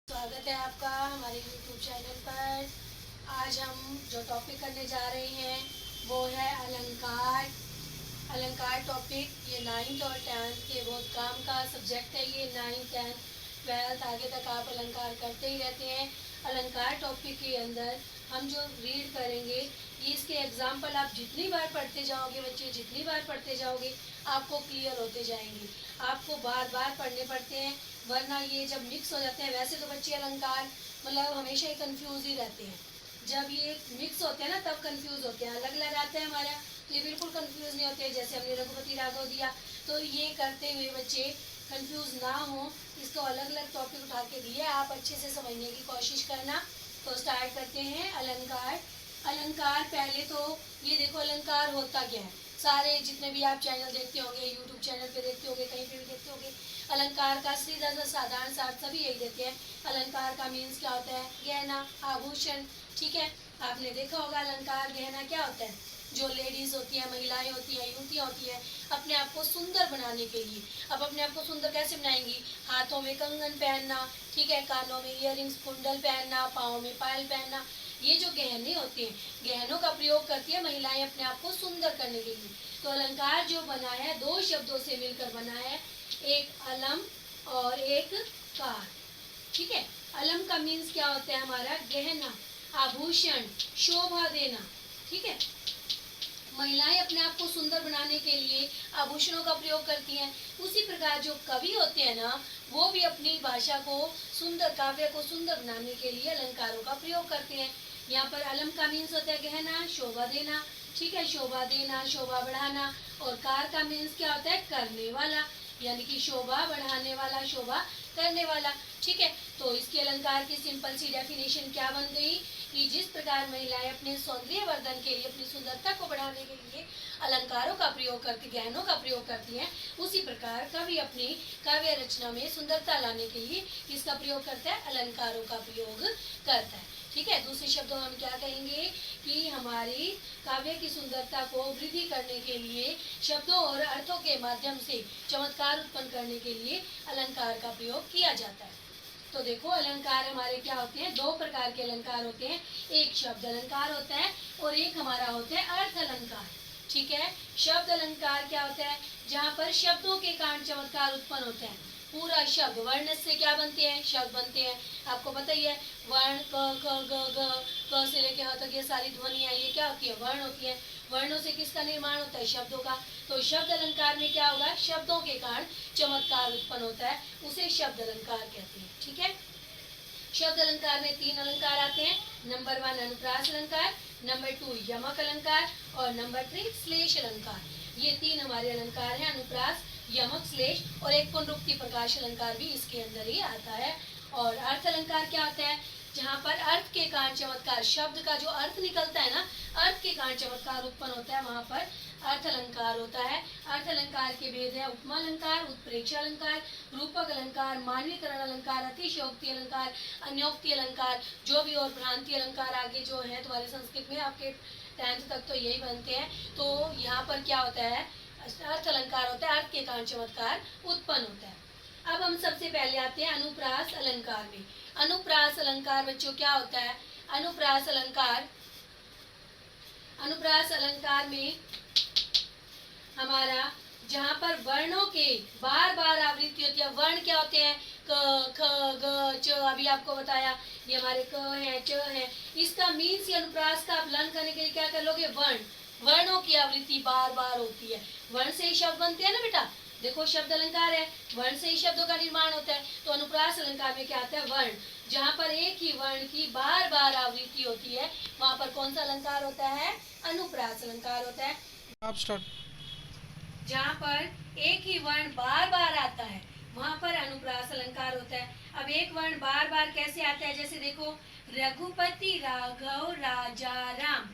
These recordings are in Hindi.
स्वागत है आपका हमारे YouTube चैनल पर। आज हम जो टॉपिक करने जा रहे हैं वो है अलंकार। अलंकार टॉपिक ये 9th और 10th के बहुत काम का सब्जेक्ट है। ये 9th 10th 12th आगे तक आप अलंकार करते ही रहते हैं। अलंकार टॉपिक के अंदर हम जो रीड करेंगे ये इसके एग्जाम्पल आप जितनी बार पढ़ते जाओगे, बच्चे जितनी बार पढ़ते जाओगे आपको क्लियर होते जाएंगे। आपको बार बार पढ़ने पड़ते हैं, वरना ये जब मिक्स हो जाते हैं, वैसे तो बच्चे अलंकार मतलब हमेशा ही कंफ्यूज ही रहते हैं। जब ये मिक्स होते हैं ना तब कंफ्यूज होते हैं। अलग अलग आते हैं हमारा तो ये बिल्कुल कंफ्यूज नहीं होते। जैसे हमने रघुपति राघव दिया तो ये करते हुए बच्चे कंफ्यूज ना हो, इसको अलग अलग टॉपिक उठा के दिए, आप अच्छे से समझने की कोशिश करना। तो स्टार्ट करते हैं अलंकार। अलंकार पहले तो ये देखो अलंकार होता क्या है। सारे जितने भी आप चैनल देखते होंगे, यूट्यूब चैनल पे देखते होंगे, कहीं पे भी देखते होंगे, अलंकार का सीधा सा साधारण सा अर्थ सभी यही देते हैं। अलंकार का मीन्स क्या होता है? गहना, आभूषण। ठीक है, आपने देखा होगा अलंकार गहना क्या होता है। जो लेडीज होती हैं, महिलाएं होती हैं, युवतियाँ होती हैं, अपने आप को सुंदर बनाने के लिए। अब अपने आप को सुंदर कैसे बनाएंगी? हाथों में कंगन पहनना, ठीक है, कानों में इयररिंग्स कुंडल पहनना, पाँव में पायल पहनना, ये जो गहने होते हैं, गहनों का प्रयोग करती है महिलाएं अपने आप को सुंदर करने के लिए। तो अलंकार जो बना है दो शब्दों से मिलकर बना है, एक अलम और एक कार। ठीक है, अलम का मीन्स क्या होता है? हमारा गहना, आभूषण, शोभा देना। ठीक है, महिलाएं अपने आप को सुंदर बनाने के लिए आभूषणों का प्रयोग करती हैं। उसी प्रकार जो कवि होते हैं ना, वो भी अपनी भाषा को सुंदर, काव्य को सुंदर बनाने के लिए अलंकारों का प्रयोग करते हैं। यहाँ पर अलम का मीन्स होता है गहना, शोभा देना। ठीक है, शोभा देना, शोभा बढ़ाना। और कार का मीन्स क्या होता है? करने वाला, यानी कि शोभा बढ़ाने वाला, शोभा करने वाला। ठीक है, तो इसके अलंकार की सिंपल सी डेफिनेशन क्या बन गई कि जिस प्रकार महिलाएं अपने सौंदर्य वर्धन के लिए, अपनी सुंदरता को बढ़ाने के लिए अलंकारों का प्रयोग करती, गहनों का प्रयोग करती हैं, उसी प्रकार कवि अपनी काव्य रचना में सुंदरता लाने के लिए किसका प्रयोग करता है? अलंकारों का प्रयोग करता है। ठीक है, दूसरे शब्दों में हम क्या कहेंगे कि हमारी काव्य की सुंदरता को वृद्धि करने के लिए शब्दों और अर्थों के माध्यम से चमत्कार उत्पन्न करने के लिए अलंकार का प्रयोग किया जाता है। तो देखो अलंकार हमारे क्या होते हैं? दो प्रकार के अलंकार होते हैं। एक शब्द अलंकार होता है और एक हमारा होता है अर्थ अलंकार। ठीक है, शब्द अलंकार क्या होता है? जहाँ पर शब्दों के कारण चमत्कार उत्पन्न होते हैं। पूरा शब्द, वर्ण से क्या बनते हैं? शब्द बनते हैं। आपको पता ही है, वर्ण क ख ग घ, क से लेके ह तक ये सारी ध्वनियाँ ये क्या होती है? वर्ण होती है। वर्णों से किसका निर्माण होता है? शब्दों का। तो शब्द अलंकार में क्या होगा? शब्दों के कारण चमत्कार उत्पन्न होता है, उसे शब्द अलंकार कहते हैं। ठीक है, शब्द अलंकार में 3 अलंकार आते हैं। नंबर 1 अनुप्रास अलंकार, नंबर 2 यमक अलंकार और नंबर 3 श्लेष अलंकार। ये 3 हमारे अलंकार हैं, अनुप्रास, यमक, श्लेष, और एक पुनरुक्ति प्रकाश अलंकार भी इसके अंदर ही आता है। और अर्थ अलंकार क्या होता है? जहाँ पर अर्थ के कारण चमत्कार, शब्द का जो अर्थ निकलता है ना, अर्थ के कारण चमत्कार उत्पन्न होता है, वहाँ पर अर्थ अलंकार होता है। अर्थ अलंकार के भेद है उपमा अलंकार, उत्प्रेक्षा अलंकार, रूपक अलंकार, मानवीकरण अलंकार, अतिशयोक्ति अलंकार, अन्योक्ति अलंकार, जो भी और भ्रांति अलंकार आगे जो है तुम्हारे संस्कृत में आपके 10th तक तो यही बनते हैं। तो यहाँ पर क्या होता है? अर्थ अलंकार होता है, अर्थ के कारण चमत्कार उत्पन्न होता है। अब हम सबसे पहले आते हैं अनुप्रास अलंकार में। अनुप्रास अलंकार बच्चों क्या होता है? अनुप्रास अलंकार, अनुप्रास अलंकार में हमारा जहाँ पर वर्णों के बार बार आवृत्ति होती है। वर्ण क्या होते हैं? क ख ग च, अभी आपको बताया ये हमारे क है, च है। इसका मीन्स अनुप्रास का आप लर्न करने के लिए क्या कर लोगे? वर्ण, वर्णों की आवृत्ति बार बार होती है। वर्ण से ही शब्द बनते हैं ना बेटा। देखो शब्द अलंकार है, वर्ण से ही शब्दों का निर्माण होता है। तो अनुप्रास अलंकार में क्या आता है? वर्ण। जहाँ पर एक ही वर्ण की बार बार आवृत्ति होती है वहाँ पर कौन सा अलंकार होता है? अनुप्रास अलंकार होता है। आप स्टार्ट। जहाँ पर एक ही वर्ण बार बार आता है वहाँ पर अनुप्रास अलंकार होता है। अब एक वर्ण बार बार कैसे आता है? जैसे देखो, रघुपति राघव राजा राम,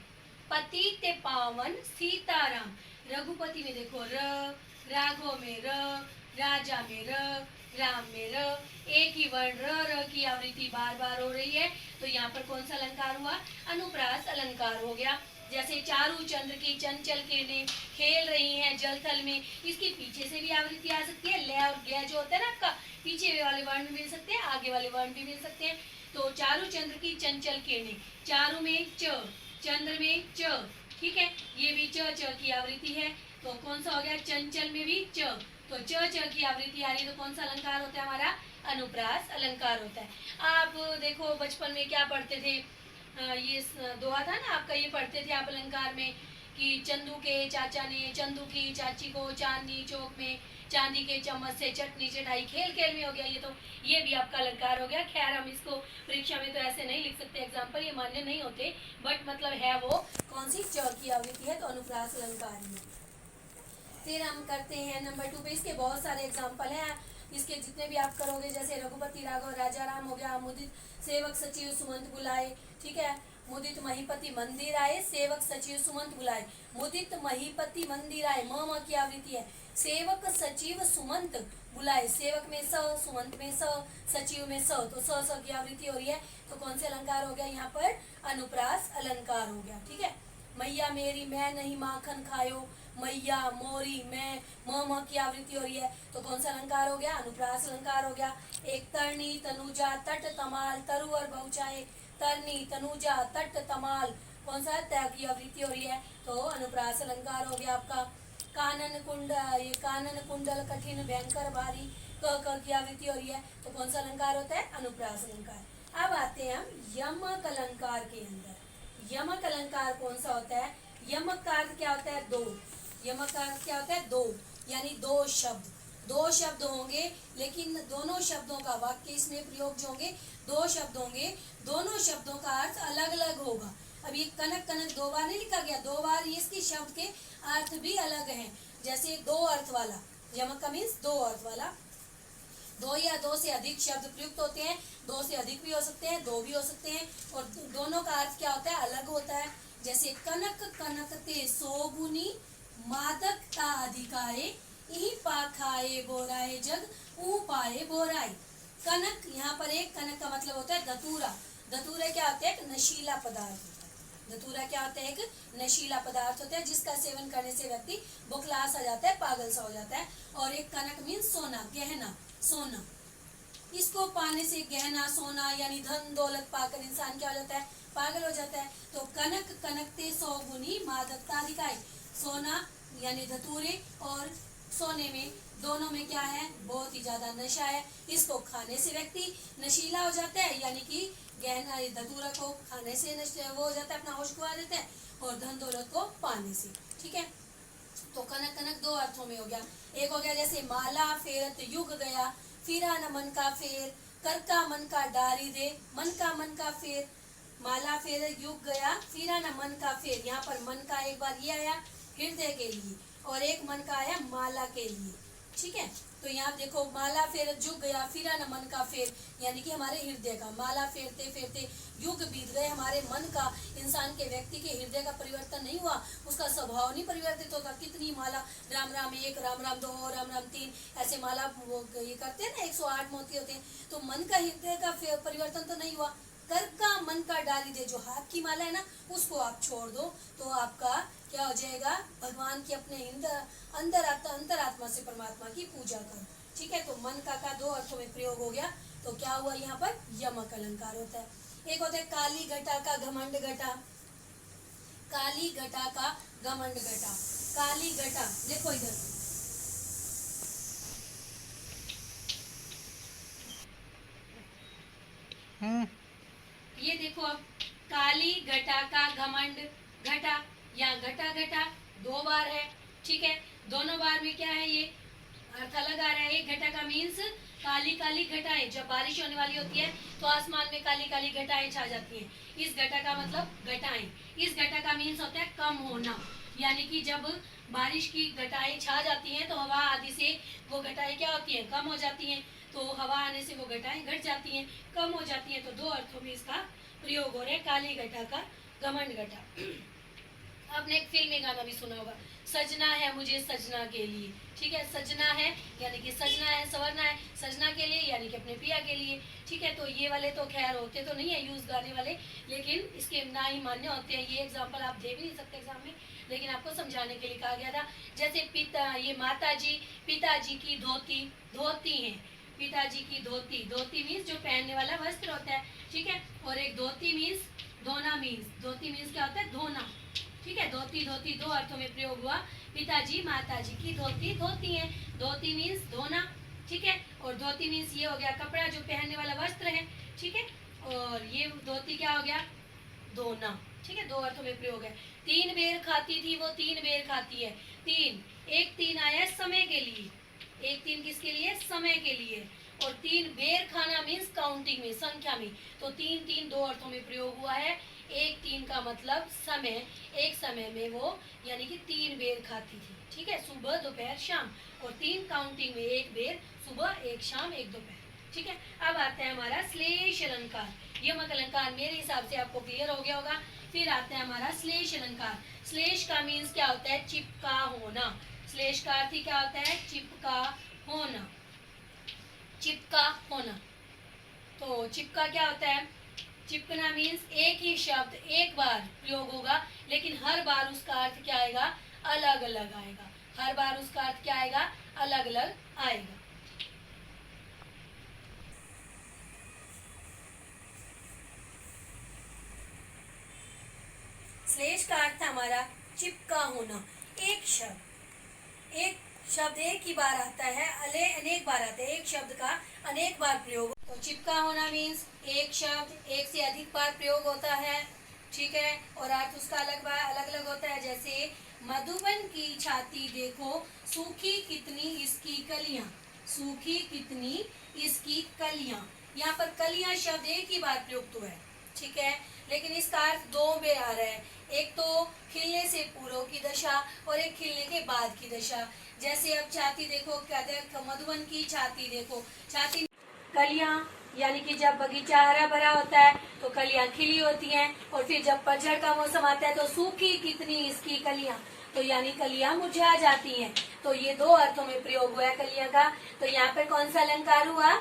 पति ते पावन सीताराम। रघुपति में देखो र, राघव में र, राजा में र, राम में र, एक ही वर्ण र की आवृत्ति बार बार हो रही है। तो यहाँ पर कौन सा अलंकार हुआ? अनुप्रास अलंकार हो गया। जैसे चारू चंद्र की चंचल किरणें खेल रही हैं जल थल में, इसके पीछे से भी आवृत्ति आ सकती है। लय और गय जो होता है ना आपका, पीछे वाले वर्ण भी मिल सकते हैं, आगे वाले वर्ण भी मिल सकते हैं। तो चारु चंद्र की चंचल किरणें, चारु में च, चंद्र में च, ठीक है, ये भी च च की आवृत्ति है। तो कौन सा हो गया, चंचल में भी च, तो च च की आवृत्ति आ रही है, तो कौन सा अलंकार होता है हमारा, अनुप्रास अलंकार होता है। आप देखो बचपन में क्या पढ़ते थे, ये दोहा था ना आपका, ये पढ़ते थे आप अलंकार में कि चंदू के चाचा ने चंदू की चाची को चांदनी चौक में चांदी के चम्मच से चटनी चटाई, खेल खेल में हो गया ये, तो ये भी आपका अलंकार हो गया। खैर हम इसको परीक्षा में तो ऐसे नहीं लिख सकते, एग्जाम्पल ये मान्य नहीं होते, बट मतलब है वो कौन सी, च की आवृत्ति है, तो अनुप्रास अलंकार है। फिर हम करते हैं नंबर 2 पे, इसके बहुत सारे एग्जाम्पल हैं, इसके जितने भी आप करोगे, जैसे रघुपति राघव राजा राम हो गया, मुदित सेवक सचिव सुमंत बुलाए, ठीक है, मुदित महीपति मंदिर आए, सेवक सचिव सुमंत बुलाए, मुदित महीपति मंदिर आए, म की आवृत्ति है, सेवक सचिव सुमंत बुलाए, सेवक में स, सुमंत में स, सचिव में स, तो स की आवृत्ति हो रही है, तो कौन से अलंकार हो गया यहाँ पर, अनुप्रास अलंकार हो गया, ठीक है। मैया मेरी मैं नहीं माखन खायो, मैया मोरी मैं, म की आवृत्ति हो रही है, तो कौन सा अलंकार हो गया, अनुप्रास अलंकार हो गया। एक तरनी तनुजा तट तमाल, तरु और बहुचाए, तरनी तनुजा तट तमाल, कौन सा, त की आवृत्ति हो रही है, तो अनुप्रास अलंकार हो गया आपका। कानन कुंड, ये कानन कुंडल कठिन भयंकर भारी, क की आवृत्ति हो रही है, तो कौन सा अलंकार होता है, अनुप्रास अलंकार। अब आते हैं हम यमक अलंकार के अंदर। यमक अलंकार कौन सा होता है, यमक का अर्थ क्या होता है, दो, यमक का अर्थ क्या होता है, दो, यानी दो शब्द, दो शब्द होंगे, लेकिन दोनों शब्दों का वाक्य इसमें प्रयोग जो होंगे, दो शब्द होंगे, दोनों शब्दों का अर्थ अलग अलग होगा। अब ये कनक कनक दो बार नहीं लिखा गया, दो बार इसके शब्द के अर्थ भी अलग हैं, जैसे दो अर्थ वाला, यमक का मीन्स दो अर्थ वाला, दो या दो से अधिक शब्द प्रयुक्त होते हैं, दो से अधिक भी हो सकते हैं, दो भी हो सकते हैं, और दोनों का अर्थ क्या होता है, अलग होता है। जैसे कनक कनकते सोगुनी मादक ता अधिकाए, यही पाखाए बोराए जग ऊ पाए बोराई। कनक, यहाँ पर एक कनक का मतलब होता है धतूरा, धतूरा क्या होता है, एक नशीला पदार्थ होता है, धतूरा क्या होता है, एक नशीला पदार्थ होता है, जिसका सेवन करने से व्यक्ति बुखला सा जाता है, पागल सा हो जाता है। और एक कनक मीन्स सोना, गहना, सोना, इसको पाने से गहना सोना यानी धन दौलत पाकर इंसान क्या हो जाता है, पागल हो जाता है। तो कनक कनकते सौ गुनी मादकता दिखाई, सोना यानी धतूरे और सोने में, दोनों में क्या है, बहुत ही ज्यादा नशा है, इसको खाने से व्यक्ति नशीला हो जाता है, यानी कि गहना धतूरा को खाने से वो हो जाता है, अपना होश गवा देता है, और धन दौलत को पाने से, ठीक है। तो कनक कनक दो अर्थों में हो गया, एक हो गया जैसे माला फेरत युग गया, फिरा न मन का फेर, कर का मन का डारी दे, मन का फेर, माला फेर युग गया, फिरा न मन का फेर, यहाँ पर मन का एक बार ये आया हृदय के लिए, और एक मन का आया माला के लिए, ठीक है। तो यहाँ देखो माला फेर जुग गया, फिरा न मन का फेर, यानी कि हमारे हृदय का, माला फेरते फेरते युग बीत गए, हमारे मन का, इंसान के व्यक्ति के हृदय का परिवर्तन नहीं हुआ, उसका स्वभाव नहीं परिवर्तित होता। कितनी माला, राम राम एक, राम राम दो, राम राम तीन, ऐसे माला वो ये करते हैं ना, 108 मोती होते हैं, तो मन का हृदय का परिवर्तन तो नहीं हुआ। कर का मन का डाली दे, जो हाथ की माला है ना, उसको आप छोड़ दो, तो आपका क्या हो जाएगा, भगवान की अपने अंतरात्मा से परमात्मा की पूजा करो, ठीक है। तो मन का दो अर्थों में प्रयोग हो गया, तो क्या हुआ यहाँ पर, यमक अलंकार होता है। एक होता है काली घटा का घमंड घटा, काली घटा का घमंड घटा, काली घटा, देखो इधर, ये देखो अब, काली घटा का घमंड घटा, या घटा घटा दो बार है, ठीक है, दोनों बार में क्या है, ये अर्थ अलग आ रहा है। एक घटा का मीन्स काली काली घटाएं, जब बारिश होने वाली होती है तो आसमान में काली काली घटाएं छा जाती हैं, इस घटा का मतलब घटाएं, इस घटा का मीन्स होता है कम होना, यानी कि जब बारिश की घटाएं छा जाती हैं तो हवा आदि से वो घटाएं क्या होती हैं, कम हो जाती हैं, तो हवा आने से वो घटाएं घट जाती हैं, कम हो जाती हैं, तो दो अर्थों में इसका प्रयोग हो रहा है, काली घटा का घमंड घटा। आपने एक फिल्मी गाना भी सुना होगा, सजना है मुझे सजना के लिए, ठीक है, सजना है यानी कि सजना है, संवरना है, सजना के लिए यानी कि अपने पिया के लिए, ठीक है। तो ये वाले तो खैर होते तो नहीं है यूज गाने वाले, लेकिन इसके ना ही मान्य होते हैं, ये एग्जाम्पल आप दे भी नहीं सकते एग्जाम में, लेकिन आपको समझाने के लिए कहा गया था। जैसे पिता, ये माता जी पिताजी की धोती धोती हैं, पिताजी की धोती, धोती मीन्स जो पहनने वाला वस्त्र होता है, ठीक है। और एक धोती मीन्स धोना मीन्स, धोती मीन्स क्या होता है, धोना, ठीक है। धोती धोती दो अर्थों में प्रयोग हुआ। पिताजी माताजी की धोती धोती है, धोती मीन्स धोना, ठीक है। और धोती मीन्स ये हो गया कपड़ा जो पहनने वाला वस्त्र है, ठीक है। और ये धोती क्या हो गया, धोना, ठीक है। दो अर्थों में प्रयोग है। 3 बेर खाती थी, वो 3 बेर खाती है। 3, एक 3 आया समय के लिए, एक 3 किसके लिए, समय के लिए। और 3 बेर खाना मीन्स काउंटिंग में, संख्या में। तो 3 3 दो अर्थों में प्रयोग हुआ है। एक 3 का मतलब समय, एक समय में वो यानी कि 3 बेर खाती थी, ठीक है, सुबह दोपहर शाम। और 3 काउंटिंग में, एक बेर सुबह, एक शाम, एक दोपहर, ठीक है। अब आता है हमारा श्लेष अलंकार। यमक अलंकार मेरे हिसाब से आपको क्लियर हो गया होगा। फिर आता है हमारा श्लेष अलंकार। श्लेष का मीन्स क्या होता है, चिपका होना। श्लेष का अर्थ क्या होता है, चिपका होना, चिपका होना। तो चिपका क्या होता है, चिपकना मीन्स एक ही शब्द एक बार प्रयोग होगा, लेकिन हर बार उसका अर्थ क्या आएगा, अलग अलग आएगा। हर बार उसका अर्थ क्या आएगा, अलग अलग आएगा। श्लेष का अर्थ हमारा चिपका होना। एक शब्द एक ही बार आता है, अनेक बार आता है, एक शब्द का अनेक बार प्रयोग। तो चिपका होना मीन्स एक शब्द एक से अधिक बार प्रयोग होता है, ठीक है। और अर्थ उसका अलग अलग होता है। जैसे मधुबन की छाती देखो, सूखी कितनी इसकी कलियां, सूखी कितनी इसकी कलियां। यहाँ पर कलियां शब्द एक ही बार प्रयुक्त हुआ है, ठीक है, लेकिन इसका अर्थ 2 में आ रहा है। एक तो खिलने से पूर्व की दशा और एक खिलने के बाद की दशा। जैसे अब छाती देखो, कहते हैं मधुबन की छाती देखो, छाती कलियां, यानी कि जब बगीचा हरा भरा होता है तो कलियां खिली होती हैं, और फिर जब पतझड़ का मौसम आता है तो सूखी कितनी इसकी कलियां, तो यानी कलियां मुरझा जाती हैं। तो ये 2 अर्थों में प्रयोग हुआ है कलियां का। तो यहाँ पर कौन सा अलंकार हुआ,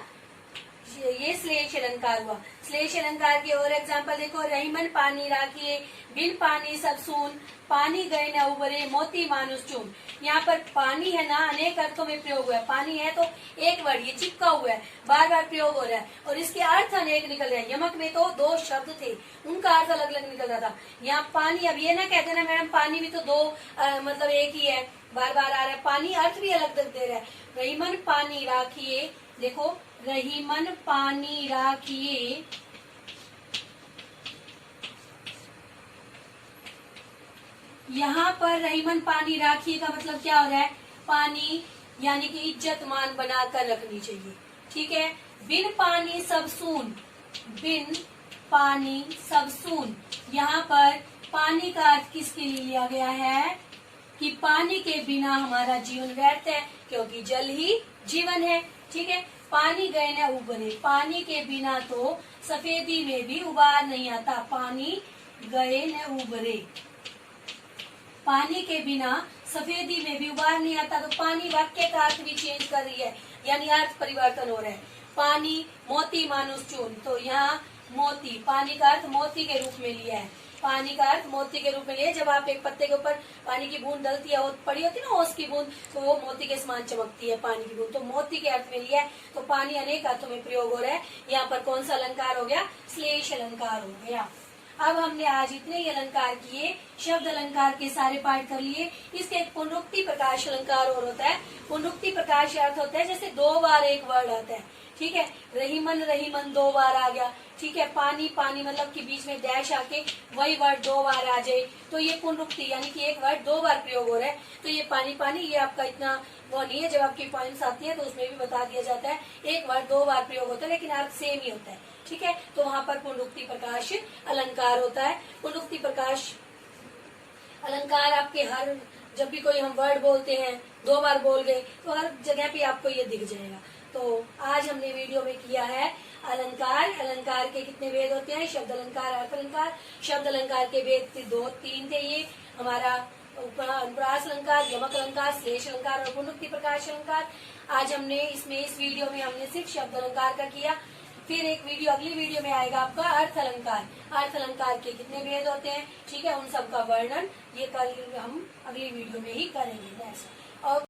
ये श्लेष अलंकार हुआ। श्लेष अलंकार के और एग्जाम्पल देखो, रहीमन पानी राखिए, बिन पानी सब सून, पानी गए न उबरे, मोती मानुष चून। यहाँ पर पानी है ना, अनेक अर्थों में प्रयोग हुआ है। पानी है तो एक वर्ड, ये चिपका हुआ है, बार बार प्रयोग हो रहा है, और इसके अर्थ अनेक निकल रहे हैं। यमक में तो 2 शब्द थे, उनका अर्थ अलग अलग निकल रहा था। यहाँ पानी, अब ये ना कहते ना मैडम पानी भी तो 2 मतलब एक ही है, बार बार आ रहा है। पानी अर्थ भी अलग दे रहा है। रहीमन पानी राखिए, देखो रहीमन पानी राखिए, यहाँ पर रहीमन पानी राखिए का मतलब क्या हो रहा है, पानी यानी कि इज्जत मान बनाकर रखनी चाहिए, ठीक है। बिन पानी सब सून, बिन पानी सब सून, यहाँ पर पानी का अर्थ किसके लिए लिया गया है, कि पानी के बिना हमारा जीवन व्यर्थ है, क्योंकि जल ही जीवन है, ठीक है। पानी गए न उबरे, पानी के बिना तो सफेदी में भी उबार नहीं आता, पानी गए न उबरे, पानी के बिना सफेदी में भी उबार नहीं आता। तो पानी वाक्य का अर्थ भी चेंज कर रही है, यानी अर्थ परिवर्तन हो रहा है। पानी मोती मानुष चून, तो यहाँ मोती, पानी का अर्थ मोती के रूप में लिया है, पानी का अर्थ मोती के रूप में लिया। जब आप एक पत्ते के ऊपर पानी की बूंद डलती है, पड़ी होती है ना ओस की बूंद, तो वो मोती के समान चमकती है पानी की बूंद, तो मोती के अर्थ में लिया है। तो पानी अनेक अर्थों में प्रयोग हो रहा है। यहाँ पर कौन सा अलंकार हो गया, श्लेष अलंकार हो गया। अब हमने आज इतने ही अलंकार किए, शब्द अलंकार के सारे पाठ कर लिए। इसके एक पुनरुक्ति प्रकाश अलंकार और होता है। पुनरुक्ति प्रकाश अर्थ होता है जैसे 2 बार एक वर्ड आता है, ठीक है। रहीमन रहीमन 2 बार आ गया, ठीक है। पानी पानी मतलब कि बीच में डैश आके वही वर्ड 2 बार आ जाए, तो ये पुनरुक्ति यानी कि एक वर्ड 2 बार प्रयोग हो रहा है। तो ये पानी पानी, ये आपका इतना वो नहीं है। जब आपकी पॉइंट्स आती है तो उसमें भी बता दिया जाता है, एक वर्ड 2 बार प्रयोग होता है, लेकिन अर्थ सेम ही होता है, ठीक है। तो वहां पर पुनरुक्ति प्रकाश अलंकार होता है। पुनरुक्ति प्रकाश अलंकार आपके हर, जब भी कोई हम वर्ड बोलते हैं 2 बार बोल गए, तो हर जगह पे आपको ये दिख जाएगा। तो आज हमने वीडियो में किया है अलंकार। अलंकार के कितने भेद होते हैं, शब्द अलंकार, अर्थ अलंकार। शब्द अलंकार के भेद 3 थे, ये हमारा अनुप्रास अलंकार, यमक अलंकार, श्लेष अलंकार और पुनरुक्ति प्रकाश अलंकार। आज हमने इस वीडियो में हमने सिर्फ शब्द अलंकार का किया। फिर एक वीडियो, अगली वीडियो में आएगा आपका अर्थ अलंकार। अर्थ अलंकार के कितने भेद होते हैं, ठीक है, उन सब का वर्णन ये कल हम अगली वीडियो में ही करेंगे। और